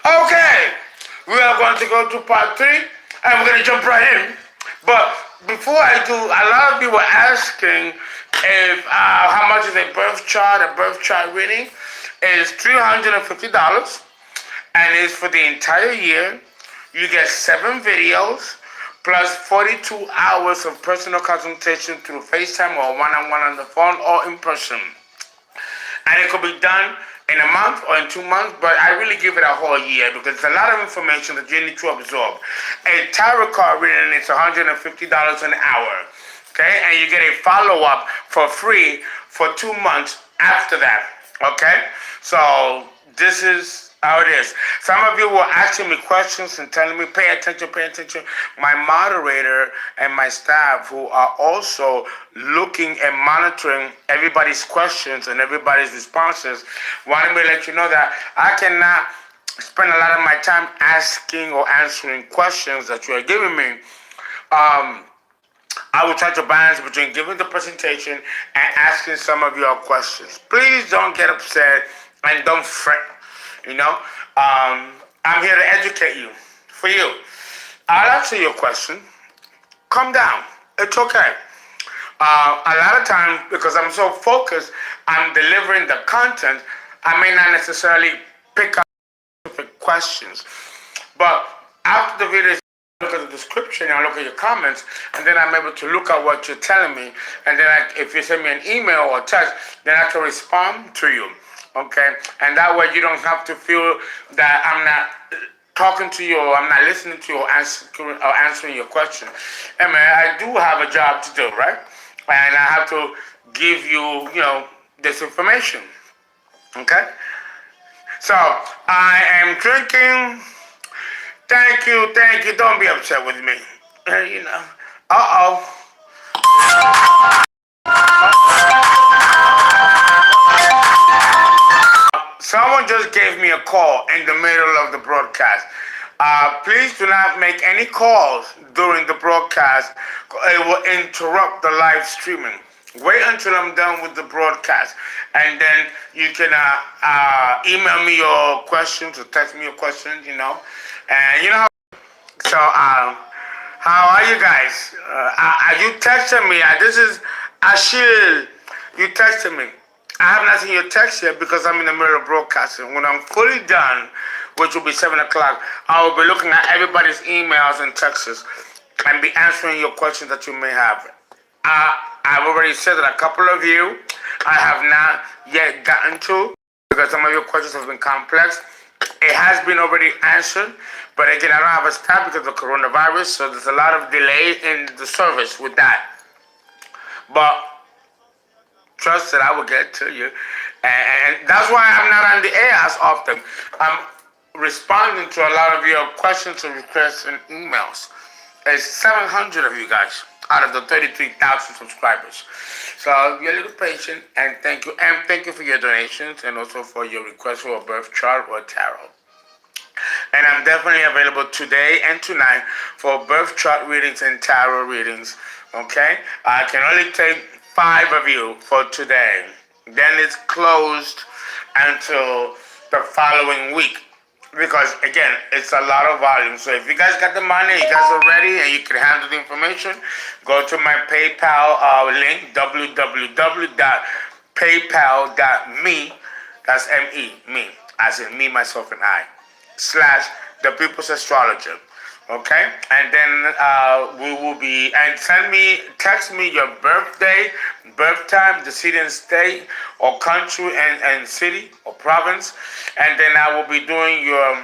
Okay, we are going to go to part 3, and we're going to jump right in. But before I do, a lot of you were asking if how much is a birth chart. A birth chart reading is $350, and it's for the entire year. You get 7 videos plus 42 hours of personal consultation through FaceTime or one-on-one on the phone or in person. And it could be done in a month or in 2 months, but I really give it a whole year because it's a lot of information that you need to absorb. A tarot card reading is $150 an hour, okay? And you get a follow-up for free for 2 months after that, okay? So this is how it is. Some of you were asking me questions and telling me, pay attention, pay attention. My moderator and my staff, who are also looking and monitoring everybody's questions and everybody's responses, wanted me to let you know that I cannot spend a lot of my time asking or answering questions that you are giving me. I will try to balance between giving the presentation and asking some of your questions. Please don't get upset and don't fret. You know, I'm here to educate you, for you. I'll answer your question. Calm down. It's okay. A lot of times, because I'm so focused on delivering the content, I may not necessarily pick up specific questions. But after the video, I look at the description, I look at your comments, and then I'm able to look at what you're telling me. And then if you send me an email or text, then I can respond to you. Okay, and that way you don't have to feel that I'm not talking to you or I'm not listening to you or answering your question. I mean, I do have a job to do, right? And I have to give you, this information. Okay? So, I am drinking. Thank you. Don't be upset with me. Uh-oh. Someone just gave me a call in the middle of the broadcast. Please do not make any calls during the broadcast. It will interrupt the live streaming. Wait until I'm done with the broadcast, and then you can email me your questions or text me your questions, And so, how are you guys? Are you texting me? This is Ashil. You texted me. I have not seen your text yet because I'm in the middle of broadcasting. When I'm fully done, which will be 7 o'clock, I will be looking at everybody's emails and texts and be answering your questions that you may have. I've already said that a couple of you I have not yet gotten to because some of your questions have been complex. It has been already answered, but again, I don't have a staff because of coronavirus, so there's a lot of delay in the service with that. But trust that I will get to you. And that's why I'm not on the air as often. I'm responding to a lot of your questions and requests and emails. There's 700 of you guys out of the 33,000 subscribers. So be a little patient, and thank you. And thank you for your donations and also for your request for a birth chart or tarot. And I'm definitely available today and tonight for birth chart readings and tarot readings. Okay? I can only take 5 of you for today. Then it's closed until the following week. Because again, it's a lot of volume. So if you guys got the money, you guys are ready and you can handle the information, go to my PayPal link, www.paypal.me, that's M-E, me, as in me, myself, and I, / the People's Astrologer. Okay, and then we will be, and text me your birthday, birth time, the city and state, or country and city or province, and then I will be doing your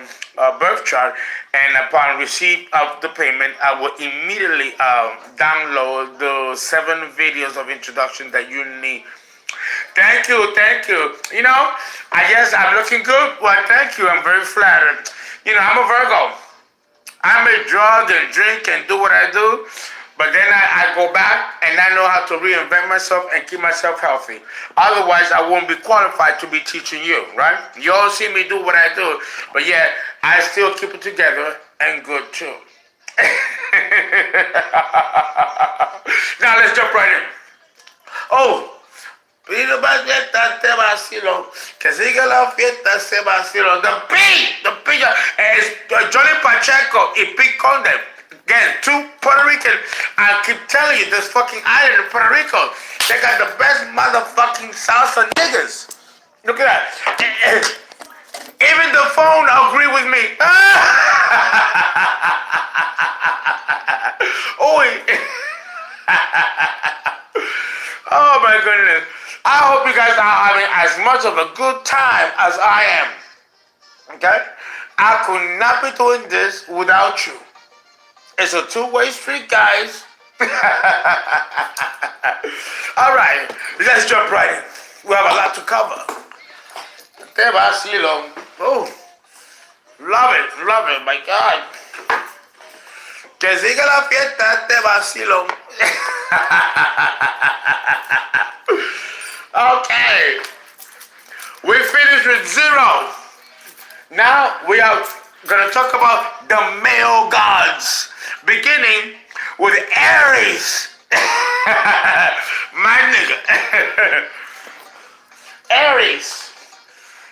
birth chart, and upon receipt of the payment, I will immediately download the 7 videos of introduction that you need. Thank you. I guess I'm looking good. Well, thank you. I'm very flattered. I'm a Virgo. I may drug and drink and do what I do, but then I go back and I know how to reinvent myself and keep myself healthy. Otherwise, I won't be qualified to be teaching you, right? You all see me do what I do, but yet I still keep it together and good too. Now let's jump right in. Oh, pido más fiesta te vacilo, que siga la fiesta se vacilo. The P is Johnny Pacheco y Pete Conde. Again, two Puerto Rican. I keep telling you, this fucking island in Puerto Rico, they got the best motherfucking salsa niggas. Look at that. Even the phone agree with me. Oh my goodness. I hope you guys are having as much of a good time as I am. Okay? I could not be doing this without you. It's a two-way street, guys. Alright, let's jump right in. We have a lot to cover. Te vacilo. Oh, love it, my God. Que siga la fiesta, te vacilo. Okay, we finished with 0. Now we are going to talk about the male gods, beginning with Aries. My nigga. Aries.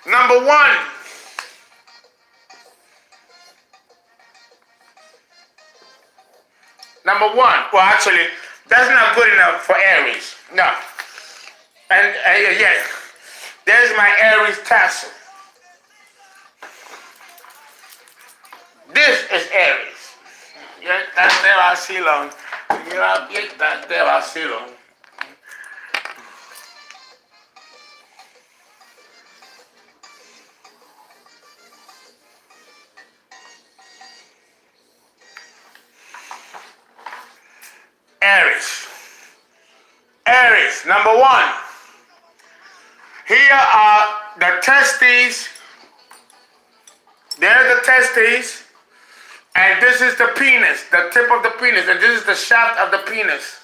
Number 1. Well, actually, that's not good enough for Aries. No. And yeah, there's my Aries tassel. This is Aries. Yeah, that's there I see long. Yeah, that there I see long. Aries, number 1. Here are the testes. There's the testes. And this is the penis, the tip of the penis. And this is the shaft of the penis.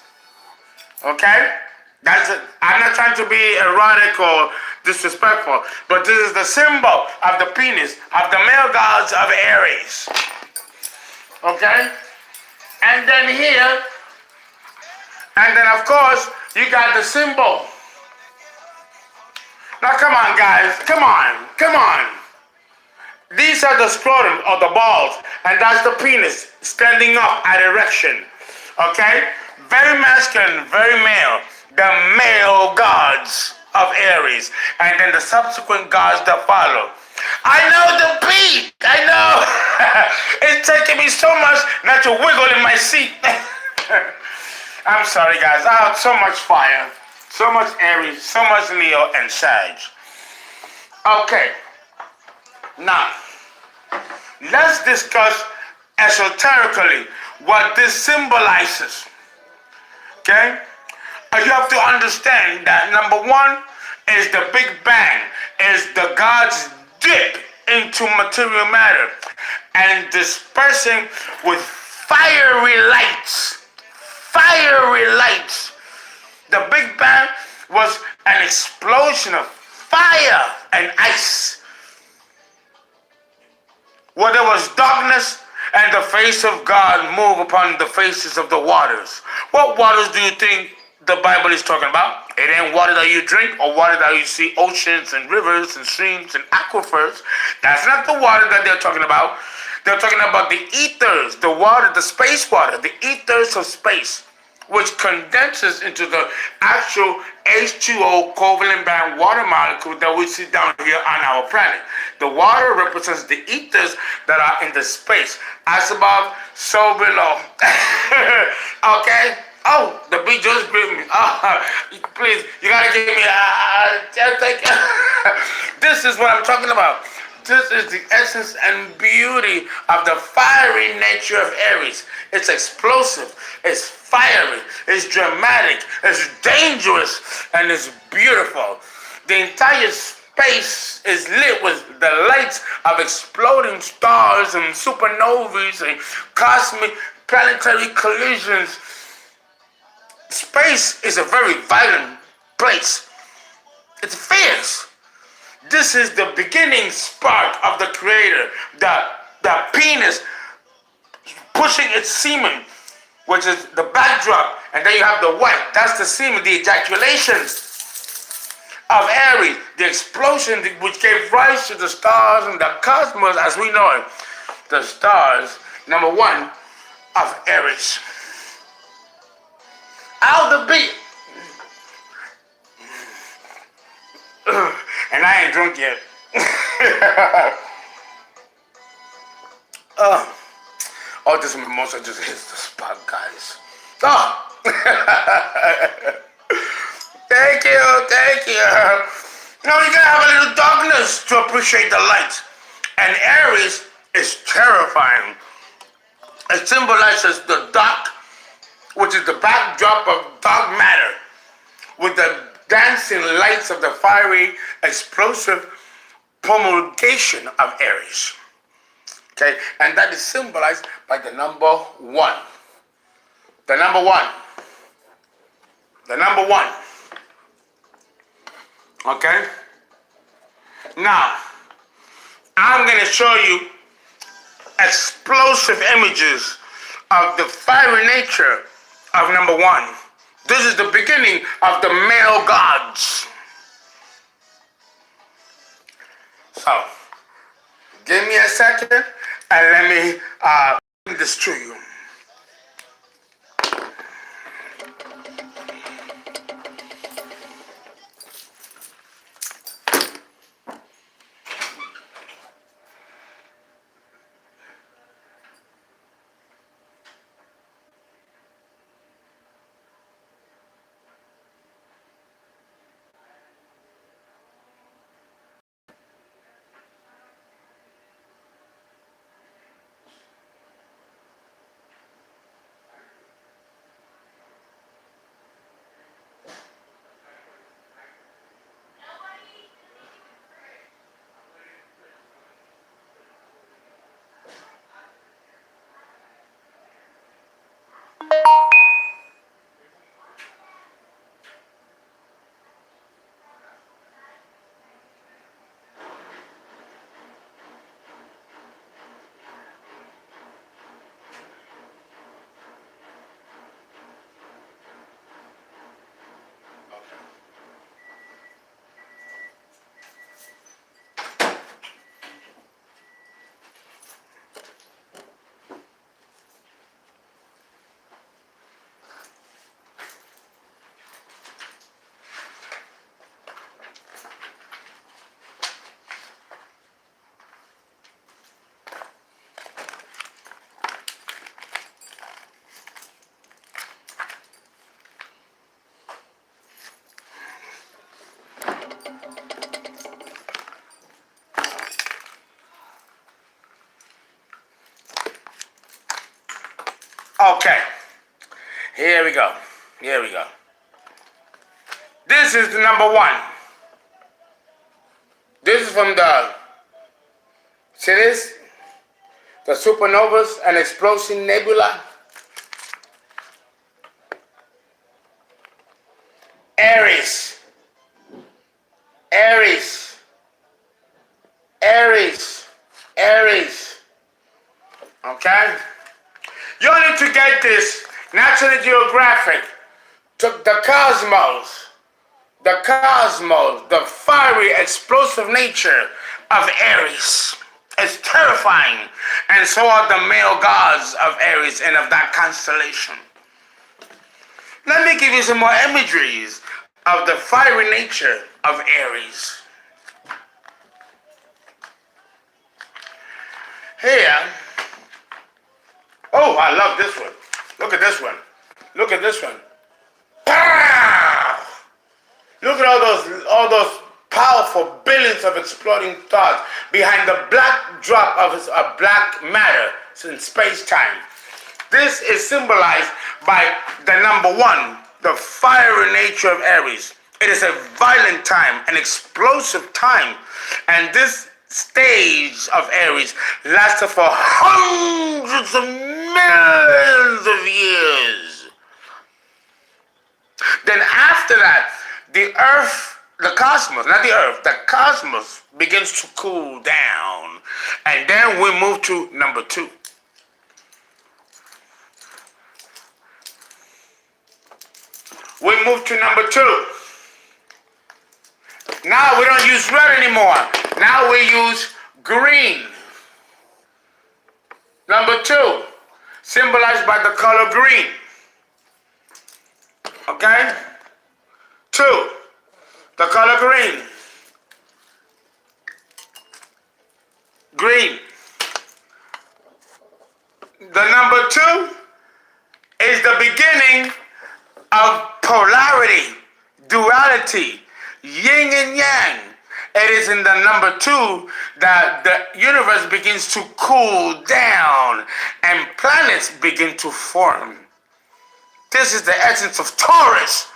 Okay? That's it. I'm not trying to be erotic or disrespectful, but this is the symbol of the penis of the male gods of Aries. Okay? And then here, and then of course, you got the symbol. Now come on, guys. Come on. These are the scrotum or the balls, and that's the penis standing up at erection. Okay? Very masculine, very male. The male gods of Aries, and then the subsequent gods that follow. I know the beat. I know. It's taking me so much not to wiggle in my seat. I'm sorry, guys. I have so much fire, so much Aries, so much Leo and Sag. Okay. Now, let's discuss esoterically what this symbolizes. Okay? You have to understand that number 1 is the Big Bang, is the gods dip into material matter and dispersing with fiery lights. The Big Bang was an explosion of fire and ice, where there was darkness and the face of God moved upon the faces of the waters. What waters do you think the Bible is talking about? It ain't water that you drink or water that you see oceans and rivers and streams and aquifers. That's not the water that they're talking about. They're talking about the ethers, the water, the space water, the ethers of space, which condenses into the actual H2O covalent band water molecule that we see down here on our planet. The water represents the ethers that are in the space. As above, so below. Okay? Oh, the beat just gripped me. Please, you gotta give me This is what I'm talking about. This is the essence and beauty of the fiery nature of Aries. It's explosive, it's fiery, it's dramatic, it's dangerous, and it's beautiful. The entire space is lit with the lights of exploding stars and supernovas and cosmic planetary collisions. Space is a very violent place. It's fierce. This is the beginning spark of the creator, the penis pushing its semen which is the backdrop, and then you have the white. That's the semen, the ejaculation of Aries, the explosion which gave rise to the stars and the cosmos as we know it. The stars, number one, of Aries. Out the beat. And I ain't drunk yet. Oh, this mimosa just hits the spot, guys. Oh. Thank you. Now you gotta have a little darkness to appreciate the light. And Aries is terrifying. It symbolizes the dark, which is the backdrop of dark matter, with the dancing lights of the fiery, explosive promulgation of Aries. Okay, and that is symbolized by the number one. The number one. The number one. Okay? Now, I'm going to show you explosive images of the fiery nature of number one. This is the beginning of the male gods. So, give me a second and let me bring this to you. Okay, here we go. This is the number one. This is from the, see this? The supernovas and explosive nebula. Aries. Okay? You need to get this. National Geographic took the cosmos, the fiery, explosive nature of Aries. It's terrifying. And so are the male gods of Aries and of that constellation. Let me give you some more imageries of the fiery nature of Aries. Here, oh, I love this one. Look at this one. Pow! Look at all those powerful billions of exploding stars behind the black drop of black matter in space-time. This is symbolized by the number one, the fiery nature of Aries. It is a violent time, an explosive time, and this stage of Aries lasted for hundreds of millions of years. Then after that, the Earth, the cosmos, not the Earth, the cosmos begins to cool down. And then we move to number two. We move to number 2. Now we don't use red anymore. Now we use green. Number 2, symbolized by the color green. Okay? 2, the color green. Green. The number 2 is the beginning of polarity, duality, yin and yang. It is in the number 2 that the universe begins to cool down and planets begin to form. This is the essence of Taurus,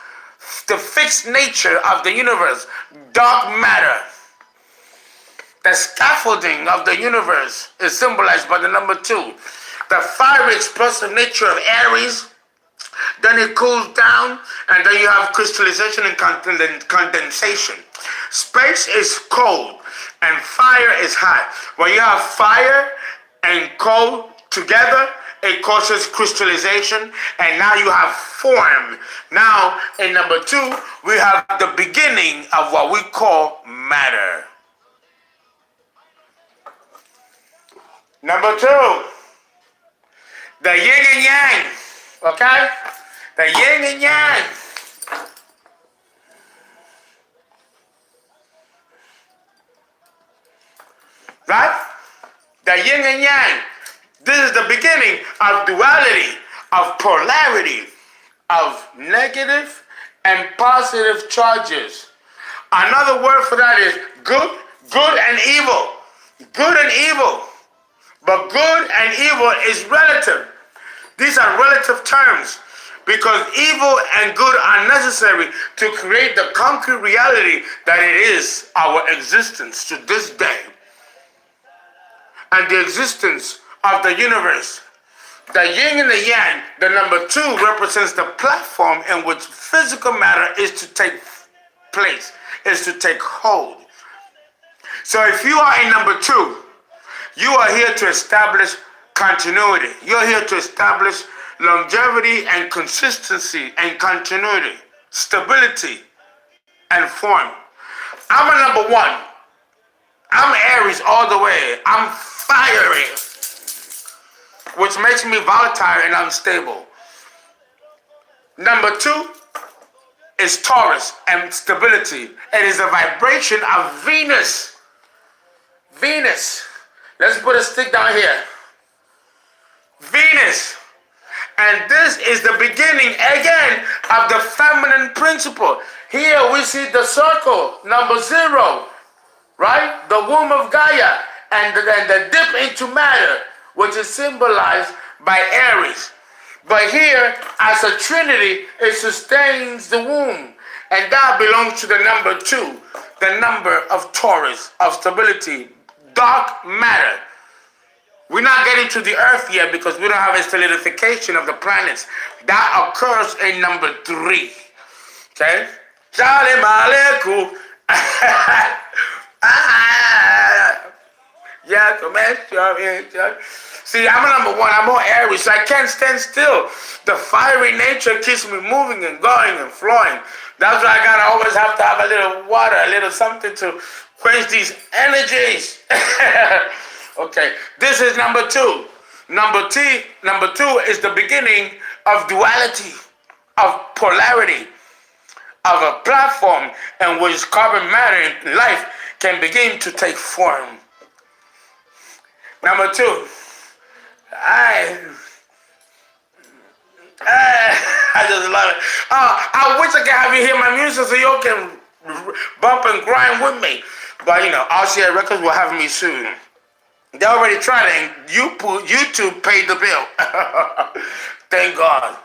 the fixed nature of the universe, dark matter. The scaffolding of the universe is symbolized by the number 2. The fiery explosive nature of Aries, then it cools down, and then you have crystallization and condensation. Space is cold, and fire is hot. When you have fire and cold together, it causes crystallization, and now you have form. Now, in number 2, we have the beginning of what we call matter. Number 2, the yin and yang, okay? The yin and yang. Right? The yin and yang. This is the beginning of duality, of polarity, of negative and positive charges. Another word for that is good and evil. Good and evil. But good and evil is relative. These are relative terms because evil and good are necessary to create the concrete reality that it is our existence to this day. And the existence of the universe. The yin and the yang, the number 2, represents the platform in which physical matter is to take place, is to take hold. So if you are in number 2, you are here to establish continuity. You're here to establish longevity and consistency and continuity, stability and form. I'm a number 1. I'm Aries all the way. I'm fiery, which makes me volatile and unstable. Number 2 is Taurus and stability. It is a vibration of Venus. Venus. Let's put a stick down here. Venus. And this is the beginning, again, of the feminine principle. Here we see the circle, number 0, right? The womb of Gaia and the dip into matter, which is symbolized by Aries. But here, as a trinity, it sustains the womb. And that belongs to the number 2, the number of Taurus, of stability, dark matter. We're not getting to the earth yet because we don't have a solidification of the planets. That occurs in number 3. Okay? Shalom Aleikum. See, I'm a number 1. I'm more Aries, so I can't stand still. The fiery nature keeps me moving and going and flowing. That's why I gotta always have to have a little water, a little something to quench these energies. Okay, this is number 2. Number 2 is the beginning of duality, of polarity, of a platform in which carbon matter in life can begin to take form. Number 2, I just love it. I wish I could have you hear my music so you can bump and grind with me. But you know, RCA Records will have me soon. They already tried it, and YouTube paid the bill. Thank God.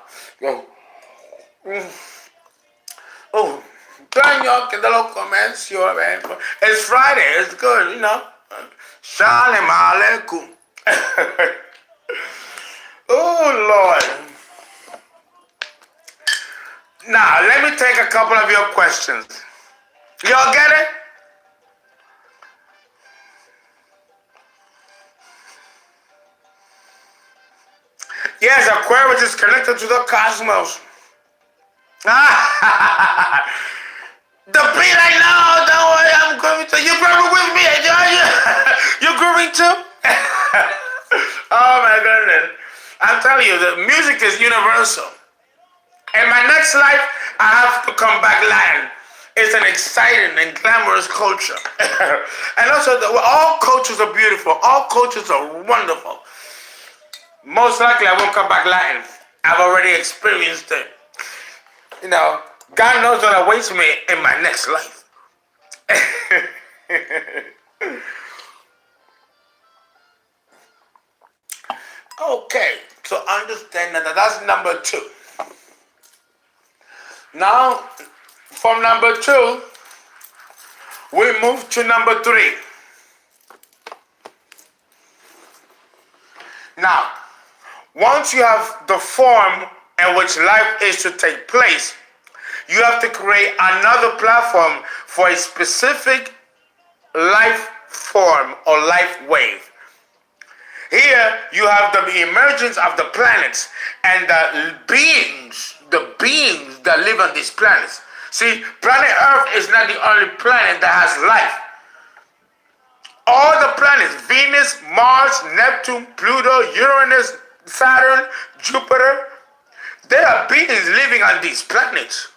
Oh, Daniel, que de lo comercio, man. It's Friday. It's good, you know. Shalom Aleikum. Oh, Lord. Now, let me take a couple of your questions. Y'all get it? Yes, Aquarius is connected to the cosmos. The beat, I know. Don't worry, I'm grooving too. You grooving with me? You grooving too? Oh my goodness! I'm telling you, the music is universal. In my next life, I have to come back Latin. It's an exciting and glamorous culture. And also, all cultures are beautiful. All cultures are wonderful. Most likely, I won't come back Latin. I've already experienced it. You know, God knows what awaits me in my next life. Okay, so understand that that's number 2. Now, from number 2, we move to number 3. Now, once you have the form in which life is to take place, you have to create another platform for a specific life form or life wave. Here you have the emergence of the planets and the beings that live on these planets. See, planet Earth is not the only planet that has life. All the planets, Venus, Mars, Neptune, Pluto, Uranus, Saturn, Jupiter, there are beings living on these planets.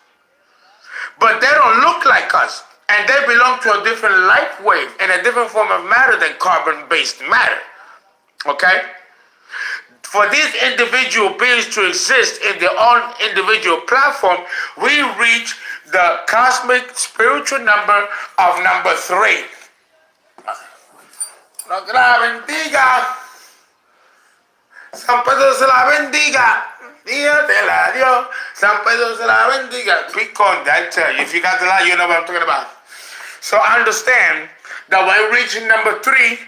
But they don't look like us. And they belong to a different life wave and a different form of matter than carbon-based matter. Okay? For these individual beings to exist in their own individual platform, we reach the cosmic spiritual number of number 3. Dios que la bendiga. San Pedro se la bendiga. Dios te la dio. San Pedro se la bendiga. Bitcoin, I tell you, if you got the lie, you know what I'm talking about. So understand that when reaching number 3,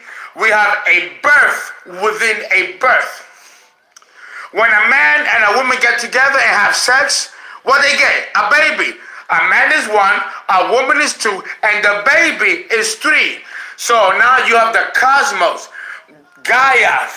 we have a birth within a birth. When a man and a woman get together and have sex, what they get? A baby. A man is 1, a woman is 2, and the baby is 3. So now you have the cosmos, Gaia,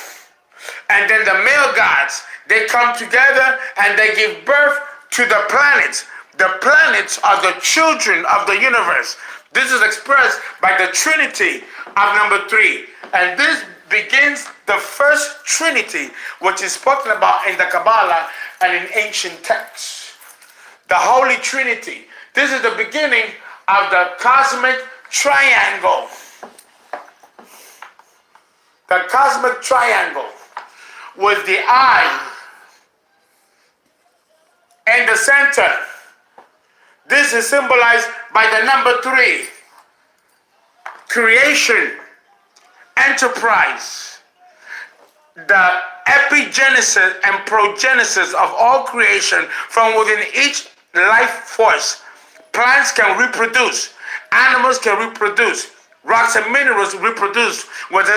and then the male gods. They come together and they give birth to the planets. The planets are the children of the universe. This is expressed by the Trinity of number 3. And this begins the first Trinity, which is spoken about in the Kabbalah and in ancient texts. The Holy Trinity. This is the beginning of the cosmic triangle. The cosmic triangle with the eye in the center. This is symbolized by the number 3. Creation, enterprise, the epigenesis and progenesis of all creation from within each life force. Plants can reproduce, animals can reproduce, rocks and minerals reproduce. Whether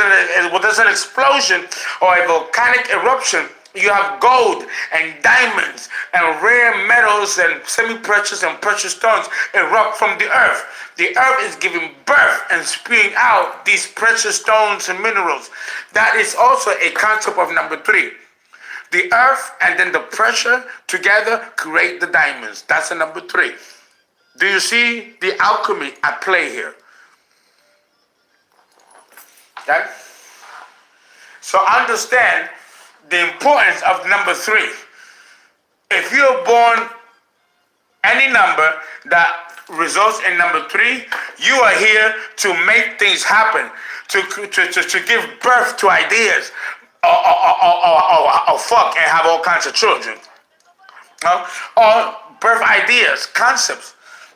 there's an explosion or a volcanic eruption, you have gold and diamonds and rare metals and semi-precious and precious stones erupt from the earth. The earth is giving birth and spewing out these precious stones and minerals. That is also a concept of number 3. The earth and then the pressure together create the diamonds. That's a number 3. Do you see the alchemy at play here? Okay? So understand the importance of number 3. If you're born any number that results in number 3, you are here to make things happen, to give birth to ideas, or fuck and have all kinds of children. Or birth ideas, concepts.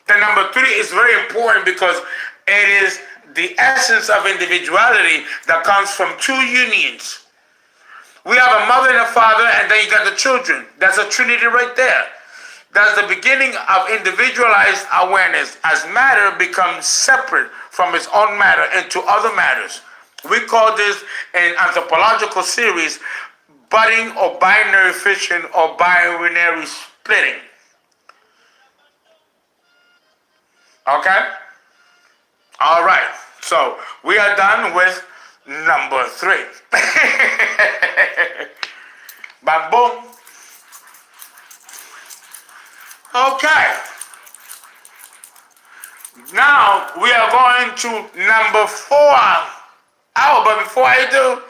The number 3 is very important because it is the essence of individuality that comes from 2 unions. We have a mother and a father, and then you got the children. That's a trinity right there. That's the beginning of individualized awareness as matter becomes separate from its own matter into other matters. We call this in anthropological series budding or binary fission or binary splitting. Okay? All right. So we are done with number 3. Bam boom. Okay. Now we are going to number 4. Oh, but before I do,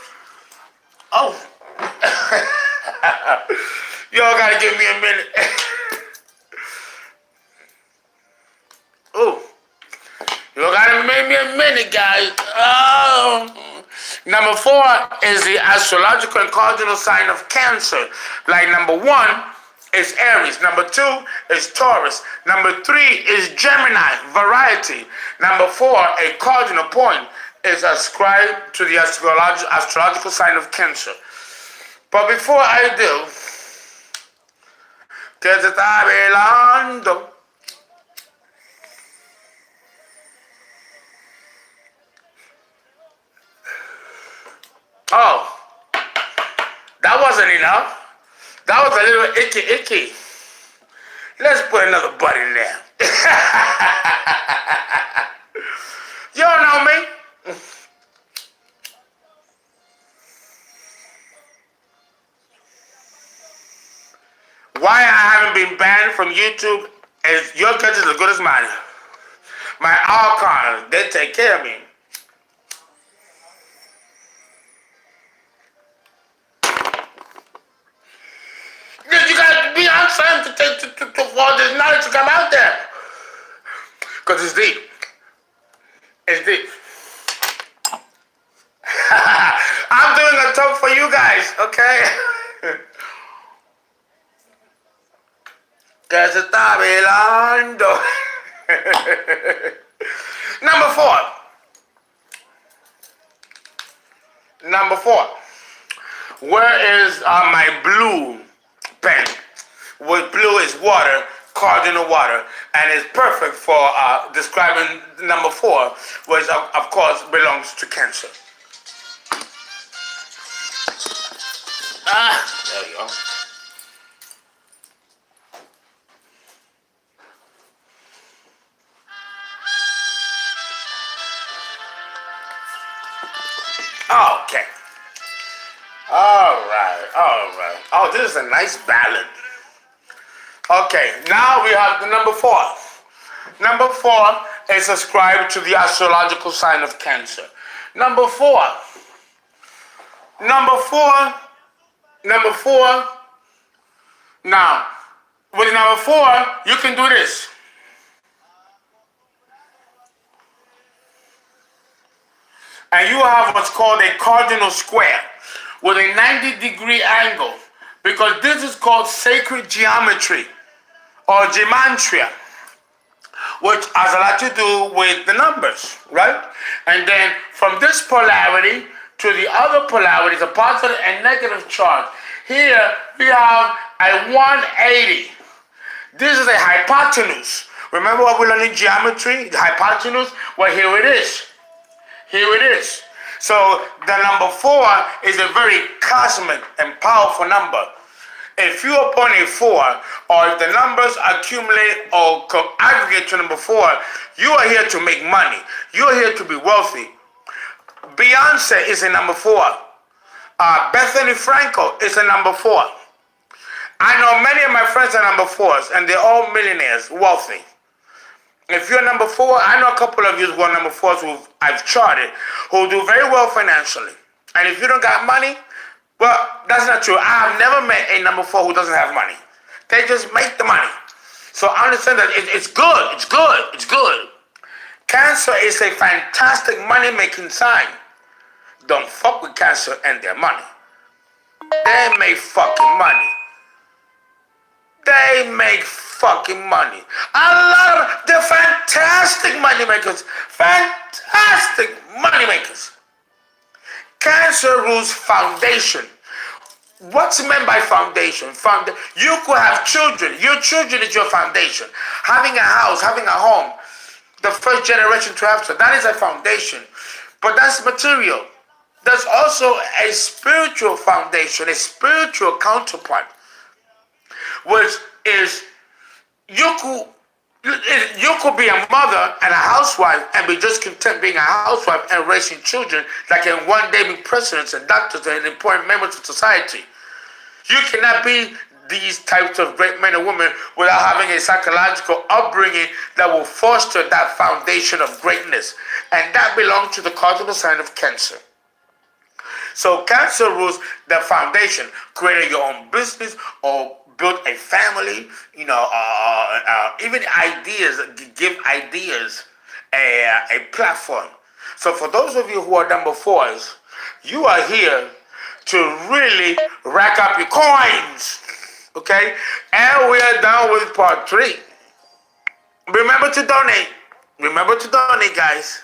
y'all gotta give me a minute. Oh, you gotta give me a minute, guys. Oh. Number 4 is the astrological and cardinal sign of Cancer. Like number 1 is Aries. Number 2 is Taurus. Number 3 is Gemini, variety. Number 4, a cardinal point, is ascribed to the astrological sign of Cancer. But before I do, que se está velando. Oh, that wasn't enough. That was a little icky. Let's put another butt in there. You don't know me. Why I haven't been banned from YouTube is your guess is as good as mine. My archons, they take care of me. You gotta be on time for all this knowledge to come out there. Because it's deep. It's deep. I'm doing a talk for you guys, okay? Que se está velando. Number 4. Number 4. Where is my blue pen? With blue is water, cardinal water, and it's perfect for describing number 4, which of course belongs to Cancer. There you go. Okay. All right. Oh, this is a nice ballad. Okay, now we have the number 4. Number 4 is ascribed to the astrological sign of Cancer. Number 4. Now, with number 4, you can do this. And you have what's called a cardinal square with a 90-degree angle, because this is called sacred geometry or gematria, which has a lot to do with the numbers, right? And then from this polarity to the other polarities, a positive and negative charge. Here we have a 180. This is a hypotenuse. Remember what we learned in geometry? The hypotenuse? Well, here it is. So the number 4 is a very cosmic and powerful number. If you upon a 4, or if the numbers accumulate or aggregate to number 4, you are here to make money. You are here to be wealthy. Beyonce is a number 4. Bethany Frankel is a number 4. I know many of my friends are number 4s, and they're all millionaires, wealthy. If you're number 4, I know a couple of you who are number 4s who I've charted, who do very well financially. And if you don't got money, well, that's not true. I have never met a number 4 who doesn't have money. They just make the money. So I understand that it's good. Cancer is a fantastic money-making sign. Don't fuck with Cancer and their money. They make fucking money. They make fucking money. A lot of them, they're fantastic money makers. Fantastic money makers. Cancer rules foundation. What's meant by foundation? You could have children. Your children is your foundation. Having a house, having a home, the first generation to have, so that is a foundation. But that's material. There's also a spiritual foundation, a spiritual counterpart, which is you could be a mother and a housewife and be just content being a housewife and raising children that can one day be presidents and doctors and important members of society. You cannot be these types of great men and women without having a psychological upbringing that will foster that foundation of greatness. And that belongs to the cardinal sign of Cancer. So Cancer rules the foundation, creating your own business or build a family, even ideas, give ideas a platform. So for those of you who are number fours, you are here to really rack up your coins, okay? And we are done with part 3. Remember to donate. Remember to donate, guys.